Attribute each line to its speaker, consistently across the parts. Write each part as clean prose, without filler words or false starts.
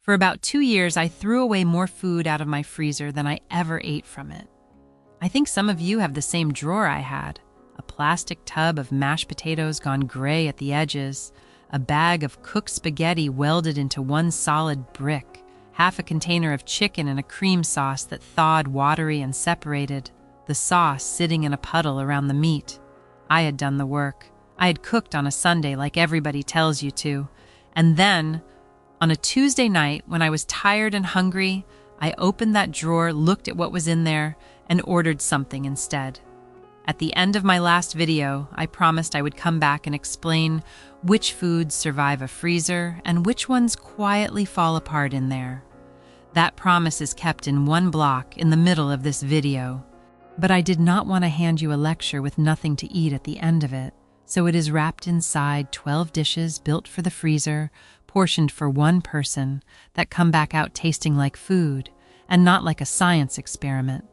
Speaker 1: For about 2 years, I threw away more food out of my freezer than I ever ate from it. I think some of you have the same drawer I had. A plastic tub of mashed potatoes gone gray at the edges, a bag of cooked spaghetti welded into one solid brick, half a container of chicken and a cream sauce that thawed watery and separated, the sauce sitting in a puddle around the meat. I had done the work. I had cooked on a Sunday like everybody tells you to. And then, on a Tuesday night, when I was tired and hungry, I opened that drawer, looked at what was in there, and ordered something instead. At the end of my last video, I promised I would come back and explain which foods survive a freezer and which ones quietly fall apart in there. That promise is kept in one block in the middle of this video. But I did not want to hand you a lecture with nothing to eat at the end of it, so it is wrapped inside 12 dishes built for the freezer, portioned for one person, that come back out tasting like food and not like a science experiment.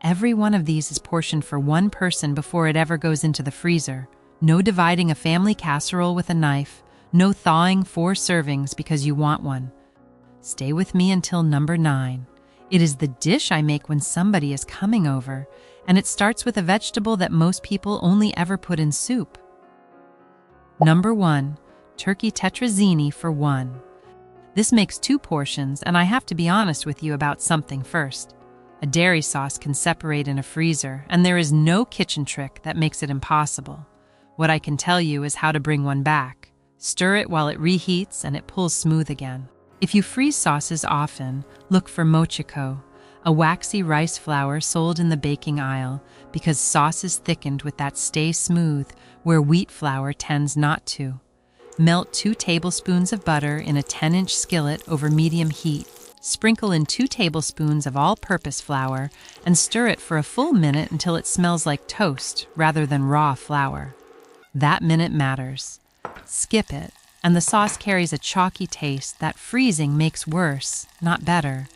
Speaker 1: Every one of these is portioned for one person before it ever goes into the freezer. No dividing a family casserole with a knife, no thawing 4 servings because you want one. Stay with me until number 9. It is the dish I make when somebody is coming over, and it starts with a vegetable that most people only ever put in soup. Number 1, turkey tetrazzini for 1. This makes 2 portions, and I have to be honest with you about something first. A dairy sauce can separate in a freezer, and there is no kitchen trick that makes it impossible. What I can tell you is how to bring one back. Stir it while it reheats, and it pulls smooth again. If you freeze sauces often, look for mochiko, a waxy rice flour sold in the baking aisle, because sauce is thickened with that stay smooth where wheat flour tends not to. Melt 2 tablespoons of butter in a 10-inch skillet over medium heat. Sprinkle in 2 tablespoons of all-purpose flour and stir it for a full minute until it smells like toast rather than raw flour. That minute matters. Skip it, and the sauce carries a chalky taste that freezing makes worse, not better.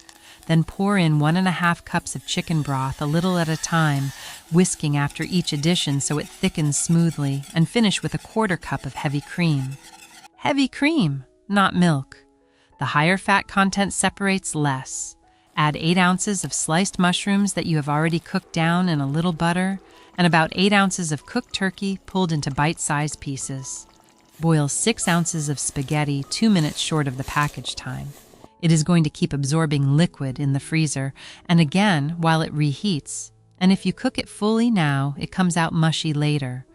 Speaker 1: Then pour in 1½ cups of chicken broth a little at a time, whisking after each addition so it thickens smoothly, and finish with a 1/4 cup of heavy cream. Heavy cream, not milk. The higher fat content separates less. Add 8 ounces of sliced mushrooms that you have already cooked down in a little butter, and about 8 ounces of cooked turkey pulled into bite-sized pieces. Boil 6 ounces of spaghetti 2 minutes short of the package time. It is going to keep absorbing liquid in the freezer, and again while it reheats. And if you cook it fully now, it comes out mushy later.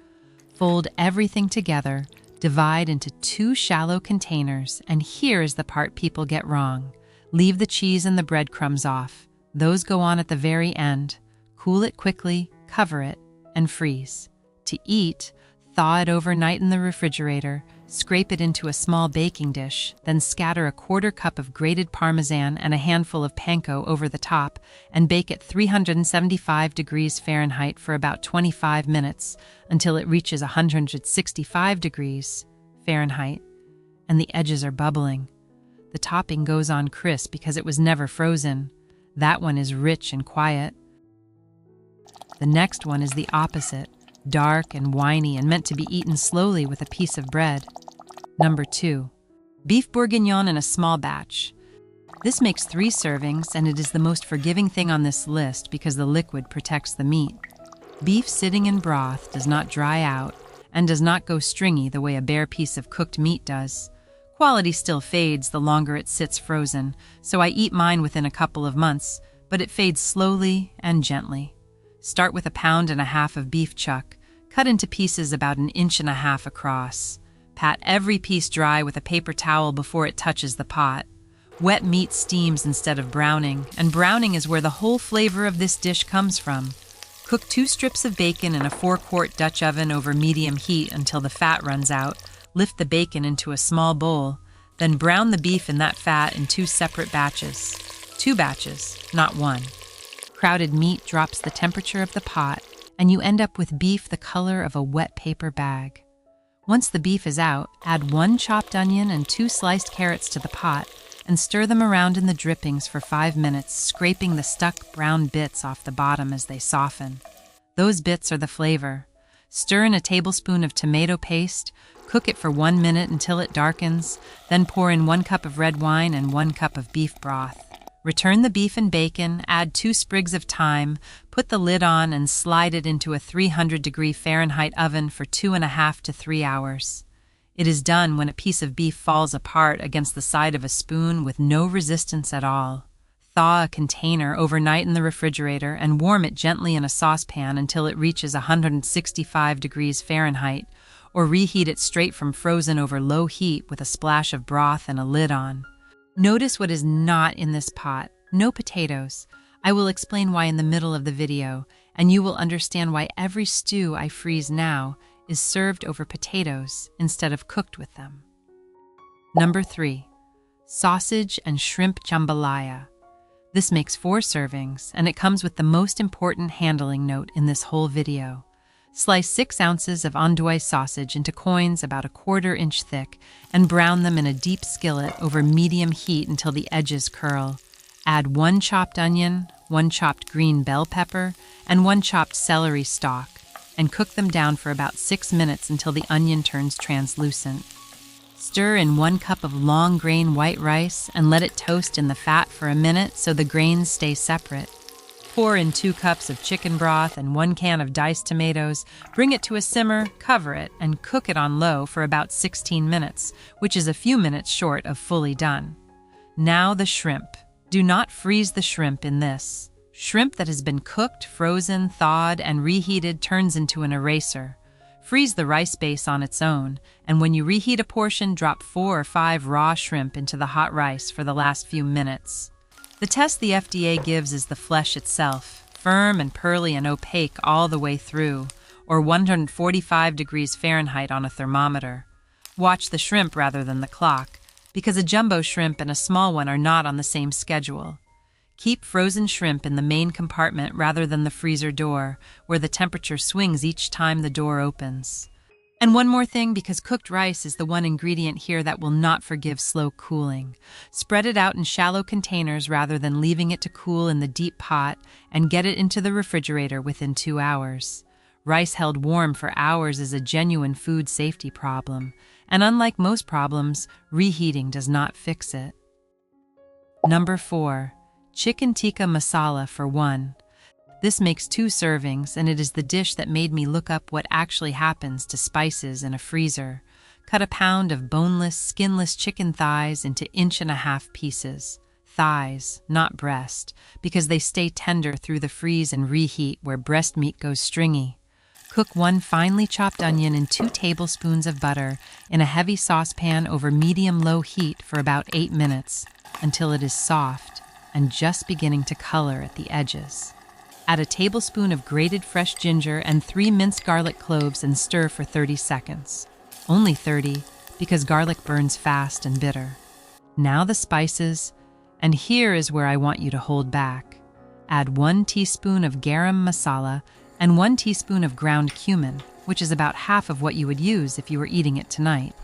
Speaker 1: Fold everything together, divide into 2 shallow containers, and here is the part people get wrong. Leave the cheese and the breadcrumbs off. Those go on at the very end. Cool it quickly, cover it, and freeze. To eat, thaw it overnight in the refrigerator, scrape it into a small baking dish, then scatter a 1/4 cup of grated Parmesan and a handful of panko over the top, and bake at 375 degrees Fahrenheit for about 25 minutes until it reaches 165 degrees Fahrenheit, and the edges are bubbling. The topping goes on crisp because it was never frozen. That one is rich and quiet. The next one is the opposite, dark and winey and meant to be eaten slowly with a piece of bread. Number 2, beef bourguignon in a small batch. This makes 3 servings, and it is the most forgiving thing on this list because the liquid protects the meat. Beef sitting in broth does not dry out and does not go stringy the way a bare piece of cooked meat does. Quality still fades the longer it sits frozen, so I eat mine within a couple of months, but it fades slowly and gently. Start with 1.5 pounds of beef chuck, cut into pieces about 1.5 inches across. Pat every piece dry with a paper towel before it touches the pot. Wet meat steams instead of browning, and browning is where the whole flavor of this dish comes from. Cook 2 strips of bacon in a 4-quart Dutch oven over medium heat until the fat runs out. Lift the bacon into a small bowl, then brown the beef in that fat in 2 separate batches. 2 batches, not 1. Crowded meat drops the temperature of the pot, and you end up with beef the color of a wet paper bag. Once the beef is out, add 1 chopped onion and 2 sliced carrots to the pot, and stir them around in the drippings for 5 minutes, scraping the stuck brown bits off the bottom as they soften. Those bits are the flavor. Stir in a tablespoon of tomato paste, cook it for 1 minute until it darkens, then pour in 1 cup of red wine and 1 cup of beef broth. Return the beef and bacon, add 2 sprigs of thyme, put the lid on and slide it into a 300-degree Fahrenheit oven for 2.5 to 3 hours. It is done when a piece of beef falls apart against the side of a spoon with no resistance at all. Thaw a container overnight in the refrigerator and warm it gently in a saucepan until it reaches 165 degrees Fahrenheit, or reheat it straight from frozen over low heat with a splash of broth and a lid on. Notice what is not in this pot. No potatoes. I will explain why in the middle of the video, and you will understand why every stew I freeze now is served over potatoes instead of cooked with them. Number 3. Sausage and shrimp jambalaya. This makes 4 servings, and it comes with the most important handling note in this whole video. Slice 6 ounces of andouille sausage into coins about 1/4 inch thick and brown them in a deep skillet over medium heat until the edges curl. Add 1 chopped onion, 1 chopped green bell pepper, and 1 chopped celery stalk, and cook them down for about 6 minutes until the onion turns translucent. Stir in 1 cup of long grain white rice and let it toast in the fat for a minute so the grains stay separate. Pour in 2 cups of chicken broth and 1 can of diced tomatoes, bring it to a simmer, cover it, and cook it on low for about 16 minutes, which is a few minutes short of fully done. Now the shrimp. Do not freeze the shrimp in this. Shrimp that has been cooked, frozen, thawed, and reheated turns into an eraser. Freeze the rice base on its own, and when you reheat a portion, drop 4 or 5 raw shrimp into the hot rice for the last few minutes. The test the FDA gives is the flesh itself, firm and pearly and opaque all the way through, or 145 degrees Fahrenheit on a thermometer. Watch the shrimp rather than the clock, because a jumbo shrimp and a small one are not on the same schedule. Keep frozen shrimp in the main compartment rather than the freezer door, where the temperature swings each time the door opens. And one more thing, because cooked rice is the one ingredient here that will not forgive slow cooling. Spread it out in shallow containers rather than leaving it to cool in the deep pot, and get it into the refrigerator within 2 hours. Rice held warm for hours is a genuine food safety problem, and unlike most problems, reheating does not fix it. Number 4. Chicken tikka masala for 1. This makes 2 servings, and it is the dish that made me look up what actually happens to spices in a freezer. Cut a pound of boneless, skinless chicken thighs into 1.5 inch pieces. Thighs, not breast, because they stay tender through the freeze and reheat where breast meat goes stringy. Cook 1 finely chopped onion in 2 tablespoons of butter in a heavy saucepan over medium-low heat for about 8 minutes until it is soft and just beginning to color at the edges. Add a tablespoon of grated fresh ginger and 3 minced garlic cloves and stir for 30 seconds. Only 30, because garlic burns fast and bitter. Now the spices, and here is where I want you to hold back. Add 1 teaspoon of garam masala and 1 teaspoon of ground cumin, which is about half of what you would use if you were eating it tonight.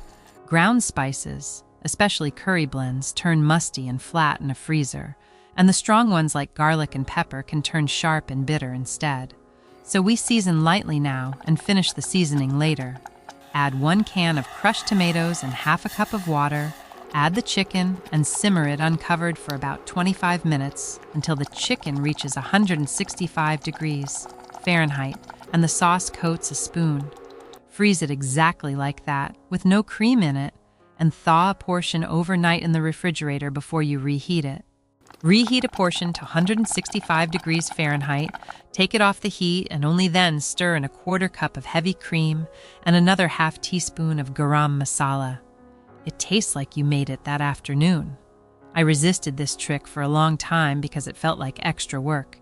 Speaker 1: Ground spices, especially curry blends, turn musty and flat in a freezer, and the strong ones like garlic and pepper can turn sharp and bitter instead. So we season lightly now and finish the seasoning later. Add 1 can of crushed tomatoes and half a cup of water, add the chicken, and simmer it uncovered for about 25 minutes until the chicken reaches 165 degrees Fahrenheit and the sauce coats a spoon. Freeze it exactly like that, with no cream in it, and thaw a portion overnight in the refrigerator before you reheat it. Reheat a portion to 165 degrees Fahrenheit, take it off the heat, and only then stir in a 1/4 cup of heavy cream and another half teaspoon of garam masala. It tastes like you made it that afternoon. I resisted this trick for a long time because it felt like extra work.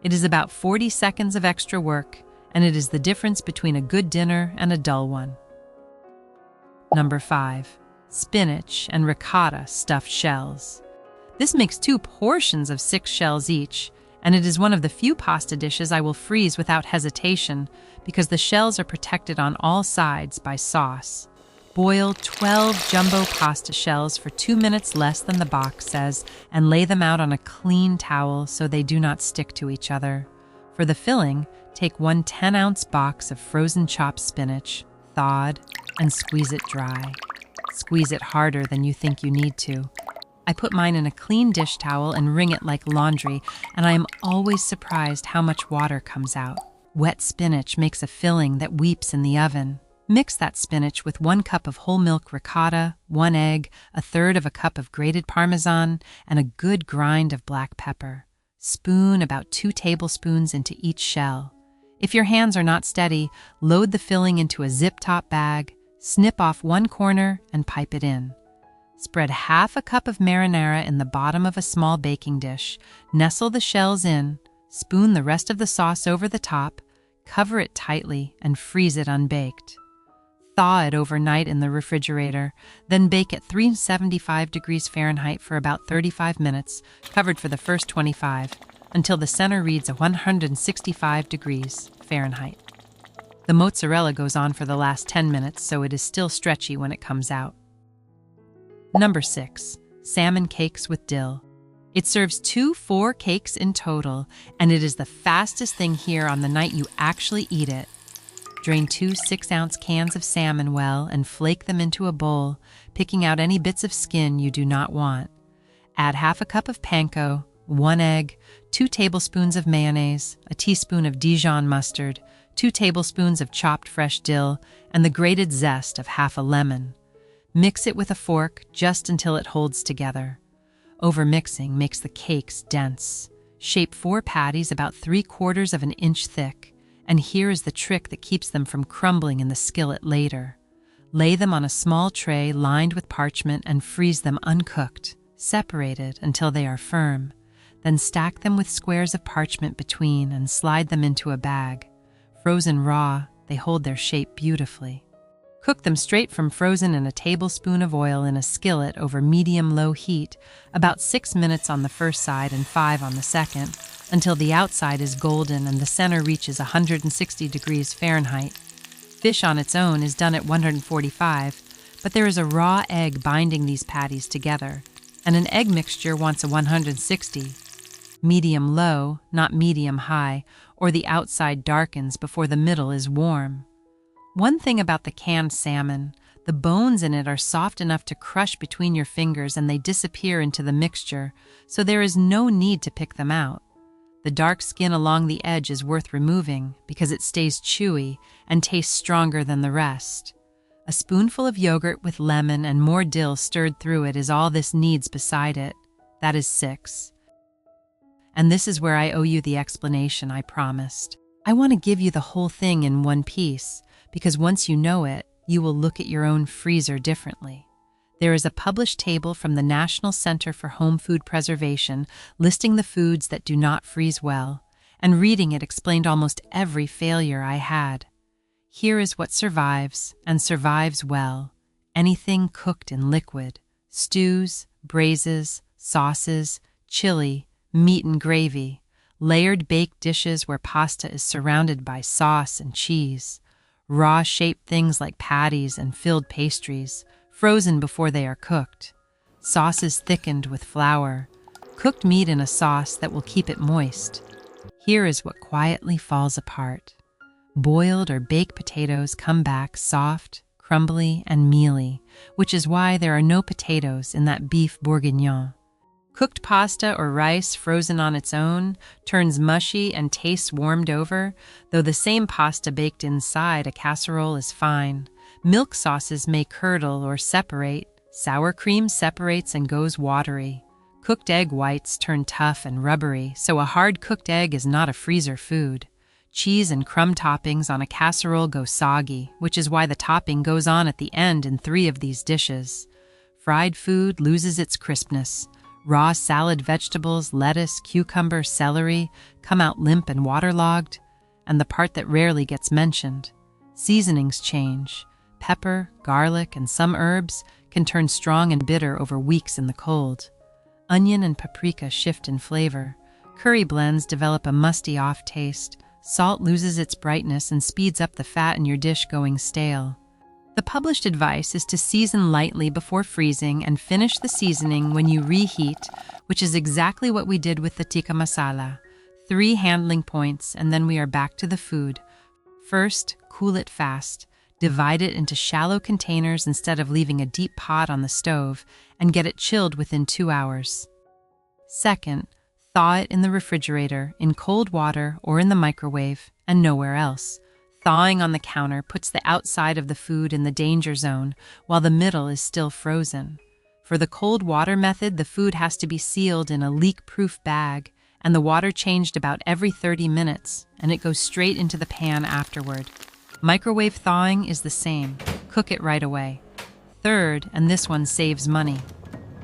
Speaker 1: It is about 40 seconds of extra work, and it is the difference between a good dinner and a dull one. Number 5. Spinach and ricotta stuffed shells. This makes 2 portions of 6 shells each, and it is one of the few pasta dishes I will freeze without hesitation because the shells are protected on all sides by sauce. Boil 12 jumbo pasta shells for 2 minutes less than the box says, and lay them out on a clean towel so they do not stick to each other. For the filling, Take one 10-ounce box of frozen chopped spinach, thawed, and squeeze it dry. Squeeze it harder than you think you need to. I put mine in a clean dish towel and wring it like laundry, and I am always surprised how much water comes out. Wet spinach makes a filling that weeps in the oven. Mix that spinach with 1 cup of whole milk ricotta, 1 egg, 1/3 of a cup of grated Parmesan, and a good grind of black pepper. Spoon about 2 tablespoons into each shell. If your hands are not steady, load the filling into a zip-top bag, snip off 1 corner, and pipe it in. Spread half a cup of marinara in the bottom of a small baking dish, nestle the shells in, spoon the rest of the sauce over the top, cover it tightly, and freeze it unbaked. Thaw it overnight in the refrigerator, then bake at 375 degrees Fahrenheit for about 35 minutes, covered for the first 25, until the center reads 165 degrees Fahrenheit. The mozzarella goes on for the last 10 minutes, so it is still stretchy when it comes out. Number 6. Salmon cakes with dill. It serves 4 cakes in total, and it is the fastest thing here on the night you actually eat it. Drain 2 6-ounce cans of salmon well and flake them into a bowl, picking out any bits of skin you do not want. Add half a cup of panko, 1 egg, 2 tablespoons of mayonnaise, a teaspoon of Dijon mustard, 2 tablespoons of chopped fresh dill, and the grated zest of half a lemon. Mix it with a fork just until it holds together. Overmixing makes the cakes dense. Shape 4 patties about 3/4 of an inch thick, and here is the trick that keeps them from crumbling in the skillet later. Lay them on a small tray lined with parchment and freeze them uncooked, separated until they are firm. Then stack them with squares of parchment between and slide them into a bag. Frozen raw, they hold their shape beautifully. Cook them straight from frozen in a tablespoon of oil in a skillet over medium-low heat, about 6 minutes on the first side and 5 on the second, until the outside is golden and the center reaches 160 degrees Fahrenheit. Fish on its own is done at 145, but there is a raw egg binding these patties together, and an egg mixture wants a 160. Medium-low, not medium-high, or the outside darkens before the middle is warm. One thing about the canned salmon, the bones in it are soft enough to crush between your fingers and they disappear into the mixture, so there is no need to pick them out. The dark skin along the edge is worth removing because it stays chewy and tastes stronger than the rest. A spoonful of yogurt with lemon and more dill stirred through it is all this needs beside it. That is 6. And this is where I owe you the explanation I promised. I want to give you the whole thing in one piece, because once you know it, you will look at your own freezer differently. There is a published table from the National Center for Home Food Preservation listing the foods that do not freeze well, and reading it explained almost every failure I had. Here is what survives, and survives well. Anything cooked in liquid, stews, braises, sauces, chili, meat and gravy, layered baked dishes where pasta is surrounded by sauce and cheese, raw-shaped things like patties and filled pastries, frozen before they are cooked, sauces thickened with flour, cooked meat in a sauce that will keep it moist. Here is what quietly falls apart. Boiled or baked potatoes come back soft, crumbly, and mealy, which is why there are no potatoes in that beef bourguignon. Cooked pasta or rice frozen on its own turns mushy and tastes warmed over, though the same pasta baked inside a casserole is fine. Milk sauces may curdle or separate. Sour cream separates and goes watery. Cooked egg whites turn tough and rubbery, so a hard-cooked egg is not a freezer food. Cheese and crumb toppings on a casserole go soggy, which is why the topping goes on at the end in 3 of these dishes. Fried food loses its crispness. Raw salad vegetables, lettuce, cucumber, celery come out limp and waterlogged, and the part that rarely gets mentioned. Seasonings change. Pepper, garlic, and some herbs can turn strong and bitter over weeks in the cold. Onion and paprika shift in flavor. Curry blends develop a musty off taste. Salt loses its brightness and speeds up the fat in your dish going stale. The published advice is to season lightly before freezing and finish the seasoning when you reheat, which is exactly what we did with the tikka masala. 3 handling points, and then we are back to the food. First, cool it fast. Divide it into shallow containers instead of leaving a deep pot on the stove, and get it chilled within 2 hours. Second, thaw it in the refrigerator, in cold water, or in the microwave, and nowhere else. Thawing on the counter puts the outside of the food in the danger zone, while the middle is still frozen. For the cold water method, the food has to be sealed in a leak-proof bag, and the water changed about every 30 minutes, and it goes straight into the pan afterward. Microwave thawing is the same. Cook it right away. Third, and this one saves money.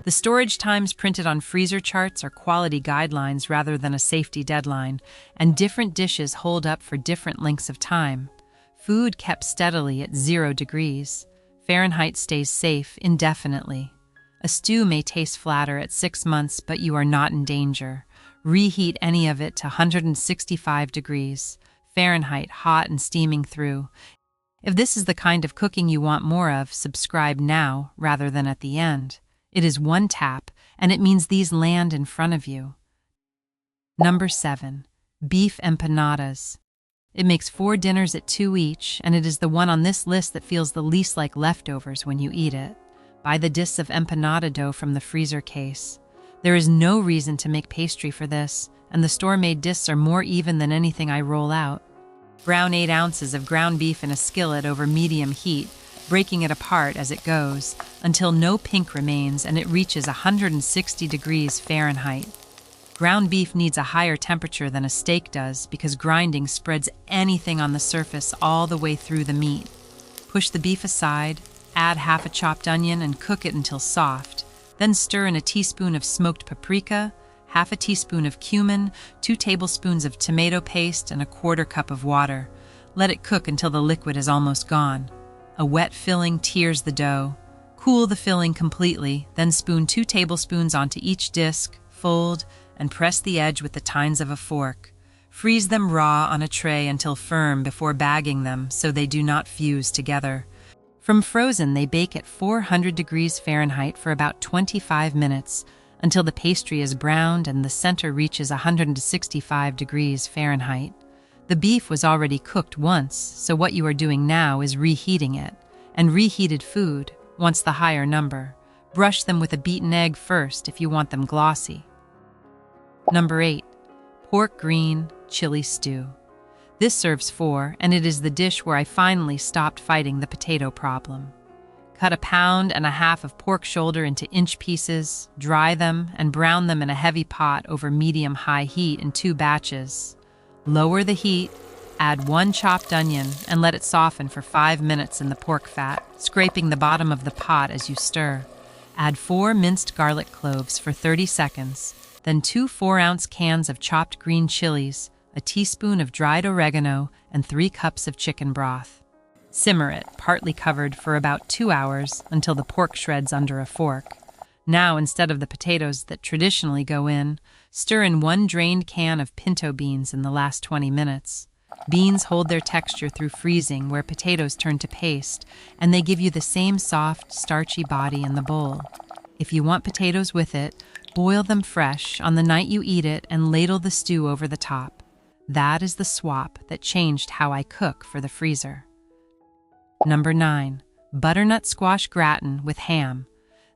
Speaker 1: The storage times printed on freezer charts are quality guidelines rather than a safety deadline, and different dishes hold up for different lengths of time. Food kept steadily at 0 degrees. Fahrenheit stays safe indefinitely. A stew may taste flatter at 6 months, but you are not in danger. Reheat any of it to 165 degrees. Fahrenheit, hot and steaming through. If this is the kind of cooking you want more of, subscribe now rather than at the end. It is one tap, and it means these land in front of you. Number 7. Beef empanadas. It makes 4 dinners at 2 each, and it is the one on this list that feels the least like leftovers when you eat it. Buy the discs of empanada dough from the freezer case. There is no reason to make pastry for this, and the store-made discs are more even than anything I roll out. Brown 8 ounces of ground beef in a skillet over medium heat, breaking it apart as it goes, until no pink remains and it reaches 160 degrees Fahrenheit. Ground beef needs a higher temperature than a steak does because grinding spreads anything on the surface all the way through the meat. Push the beef aside, add half a chopped onion and cook it until soft. Then stir in a teaspoon of smoked paprika, half a teaspoon of cumin, 2 tablespoons of tomato paste, and a 1/4 cup of water. Let it cook until the liquid is almost gone. A wet filling tears the dough. Cool the filling completely, then spoon 2 tablespoons onto each disc, fold, and press the edge with the tines of a fork. Freeze them raw on a tray until firm before bagging them so they do not fuse together. From frozen, they bake at 400 degrees Fahrenheit for about 25 minutes until the pastry is browned and the center reaches 165 degrees Fahrenheit. The beef was already cooked once, so what you are doing now is reheating it. And reheated food wants the higher number. Brush them with a beaten egg first if you want them glossy. Number 8. Pork green chili stew. This serves 4, and it is the dish where I finally stopped fighting the potato problem. Cut 1.5 pounds of pork shoulder into inch pieces, dry them, and brown them in a heavy pot over medium-high heat in 2 batches. Lower the heat, add 1 chopped onion, and let it soften for 5 minutes in the pork fat, scraping the bottom of the pot as you stir. Add 4 minced garlic cloves for 30 seconds, then 2 4-ounce cans of chopped green chilies, a teaspoon of dried oregano, and 3 cups of chicken broth. Simmer it, partly covered, for about 2 hours until the pork shreds under a fork. Now, instead of the potatoes that traditionally go in, stir in 1 drained can of pinto beans in the last 20 minutes. Beans hold their texture through freezing where potatoes turn to paste, and they give you the same soft, starchy body in the bowl. If you want potatoes with it, boil them fresh on the night you eat it and ladle the stew over the top. That is the swap that changed how I cook for the freezer. Number 9. Butternut squash gratin with ham.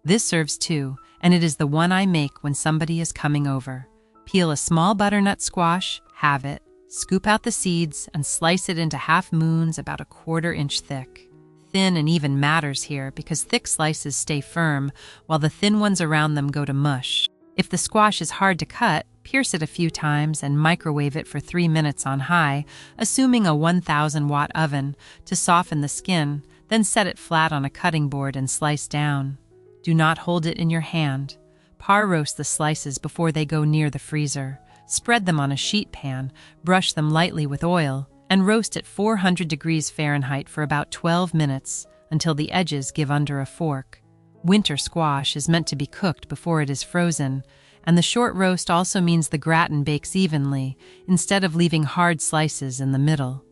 Speaker 1: This serves 2, and it is the one I make when somebody is coming over. Peel a small butternut squash, halve it, scoop out the seeds, and slice it into half moons about 1/4 inch thick. Thin and even matters here because thick slices stay firm while the thin ones around them go to mush. If the squash is hard to cut, pierce it a few times and microwave it for 3 minutes on high, assuming a 1,000-watt oven, to soften the skin, then set it flat on a cutting board and slice down. Do not hold it in your hand. Par roast the slices before they go near the freezer. Spread them on a sheet pan, brush them lightly with oil, and roast at 400 degrees Fahrenheit for about 12 minutes until the edges give under a fork. Winter squash is meant to be cooked before it is frozen, and the short roast also means the gratin bakes evenly instead of leaving hard slices in the middle.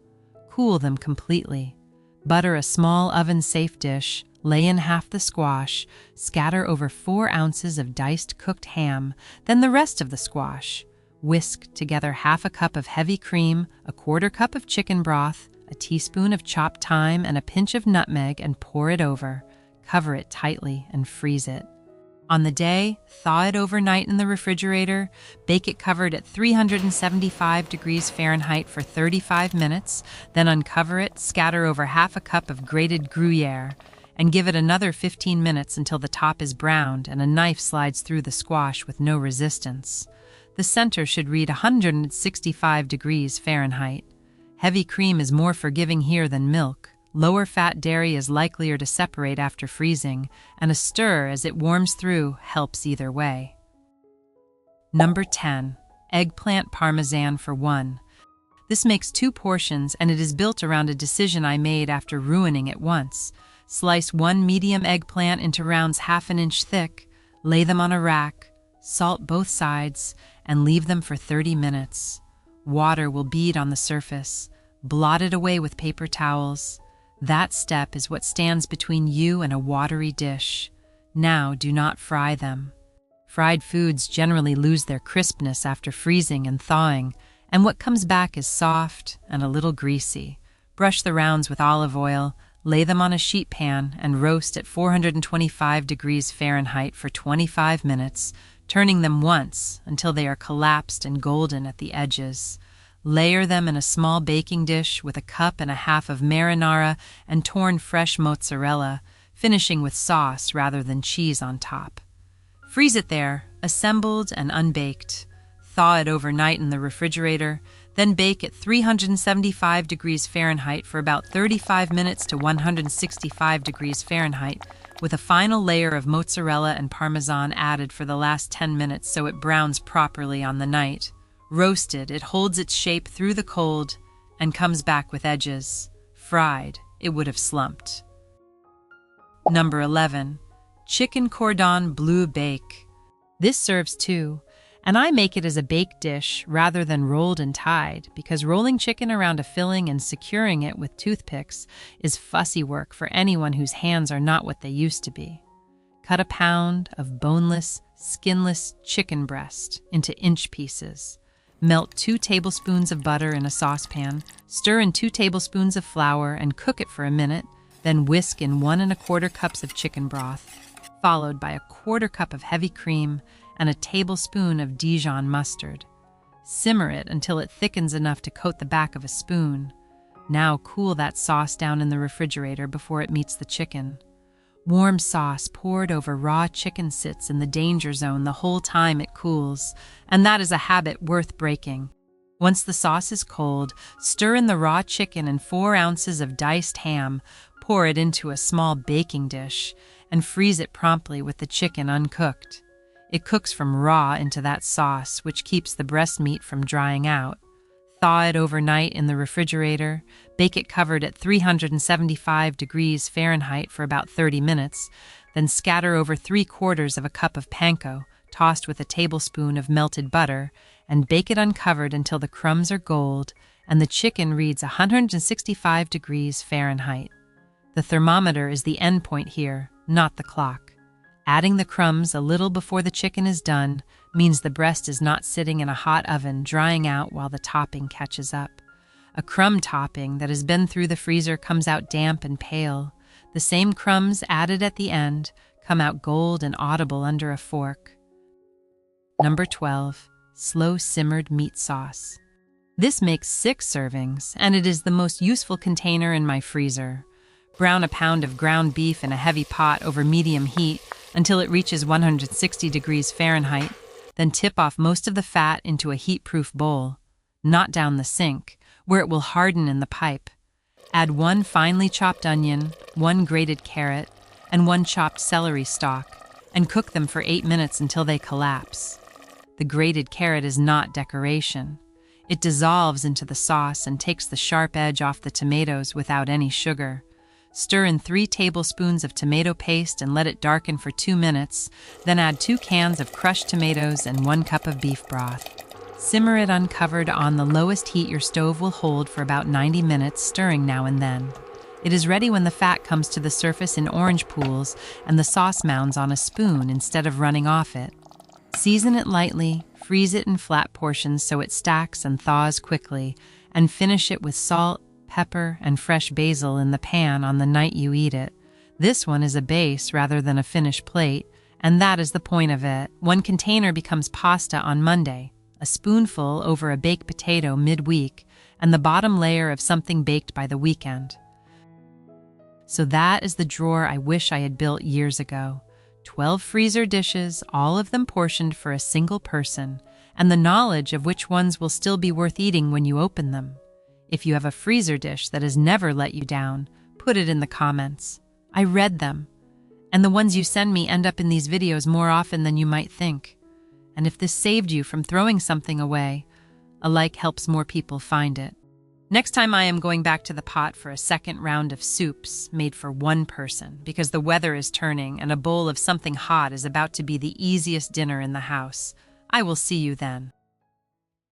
Speaker 1: Cool them completely. Butter a small oven-safe dish, lay in half the squash, scatter over 4 ounces of diced cooked ham, then the rest of the squash. Whisk together half a cup of heavy cream, a quarter cup of chicken broth, a teaspoon of chopped thyme, and a pinch of nutmeg, and pour it over. Cover it tightly and freeze it. On the day, thaw it overnight in the refrigerator, bake it covered at 375 degrees Fahrenheit for 35 minutes, then uncover it, scatter over half a cup of grated Gruyere, and give it another 15 minutes until the top is browned and a knife slides through the squash with no resistance. The center should read 165 degrees Fahrenheit. Heavy cream is more forgiving here than milk. Lower fat dairy is likelier to separate after freezing, and a stir as it warms through helps either way. Number 10. Eggplant Parmesan for 1. This makes 2 portions, and it is built around a decision I made after ruining it once. Slice 1 medium eggplant into rounds half an inch thick, lay them on a rack, salt both sides, and leave them for 30 minutes. Water will bead on the surface. Blot it away with paper towels. That step is what stands between you and a watery dish. Now do not fry them. Fried foods generally lose their crispness after freezing and thawing, and what comes back is soft and a little greasy. Brush the rounds with olive oil, lay them on a sheet pan, and roast at 425 degrees Fahrenheit for 25 minutes, turning them once until they are collapsed and golden at the edges. Layer them in a small baking dish with a cup and a half of marinara and torn fresh mozzarella, finishing with sauce rather than cheese on top. Freeze it there, assembled and unbaked. Thaw it overnight in the refrigerator, then bake at 375 degrees Fahrenheit for about 35 minutes to 165 degrees Fahrenheit, with a final layer of mozzarella and Parmesan added for the last 10 minutes so it browns properly on the night. Roasted, it holds its shape through the cold and comes back with edges. Fried, it would have slumped. Number 11. Chicken Cordon Bleu Bake. This serves 2, and I make it as a baked dish rather than rolled and tied because rolling chicken around a filling and securing it with toothpicks is fussy work for anyone whose hands are not what they used to be. Cut a pound of boneless, skinless chicken breast into inch pieces. Melt 2 tablespoons of butter in a saucepan, stir in 2 tablespoons of flour, and cook it for a minute, then whisk in 1 1/4 cups of chicken broth, followed by a 1/4 cup of heavy cream and a tablespoon of Dijon mustard. Simmer it until it thickens enough to coat the back of a spoon. Now cool that sauce down in the refrigerator before it meets the chicken. Warm sauce poured over raw chicken sits in the danger zone the whole time it cools, and that is a habit worth breaking. Once the sauce is cold, stir in the raw chicken and 4 ounces of diced ham, pour it into a small baking dish, and freeze it promptly with the chicken uncooked. It cooks from raw into that sauce, which keeps the breast meat from drying out. Thaw it overnight in the refrigerator, bake it covered at 375 degrees Fahrenheit for about 30 minutes, then scatter over 3/4 of a cup of panko, tossed with a tablespoon of melted butter, and bake it uncovered until the crumbs are gold and the chicken reads 165 degrees Fahrenheit. The thermometer is the end point here, not the clock. Adding the crumbs a little before the chicken is done means the breast is not sitting in a hot oven drying out while the topping catches up. A crumb topping that has been through the freezer comes out damp and pale. The same crumbs added at the end come out gold and audible under a fork. Number 12. Slow simmered meat sauce. This makes 6 servings, and it is the most useful container in my freezer. Brown a pound of ground beef in a heavy pot over medium heat until it reaches 160 degrees Fahrenheit, then tip off most of the fat into a heat-proof bowl, not down the sink, where it will harden in the pipe. Add 1 finely chopped onion, 1 grated carrot, and 1 chopped celery stalk, and cook them for 8 minutes until they collapse. The grated carrot is not decoration. It dissolves into the sauce and takes the sharp edge off the tomatoes without any sugar. Stir in 3 tablespoons of tomato paste and let it darken for 2 minutes, then add 2 cans of crushed tomatoes and 1 cup of beef broth. Simmer it uncovered on the lowest heat your stove will hold for about 90 minutes, stirring now and then. It is ready when the fat comes to the surface in orange pools and the sauce mounds on a spoon instead of running off it. Season it lightly, freeze it in flat portions so it stacks and thaws quickly, and finish it with salt, pepper, and fresh basil in the pan on the night you eat it. This one is a base rather than a finished plate, and that is the point of it. One container becomes pasta on Monday, a spoonful over a baked potato midweek, and the bottom layer of something baked by the weekend. So that is the drawer I wish I had built years ago. 12 freezer dishes, all of them portioned for a single person, and the knowledge of which ones will still be worth eating when you open them. If you have a freezer dish that has never let you down, put it in the comments. I read them, and the ones you send me end up in these videos more often than you might think. And if this saved you from throwing something away, a like helps more people find it. Next time I am going back to the pot for a second round of soups made for one person because the weather is turning and a bowl of something hot is about to be the easiest dinner in the house. I will see you then.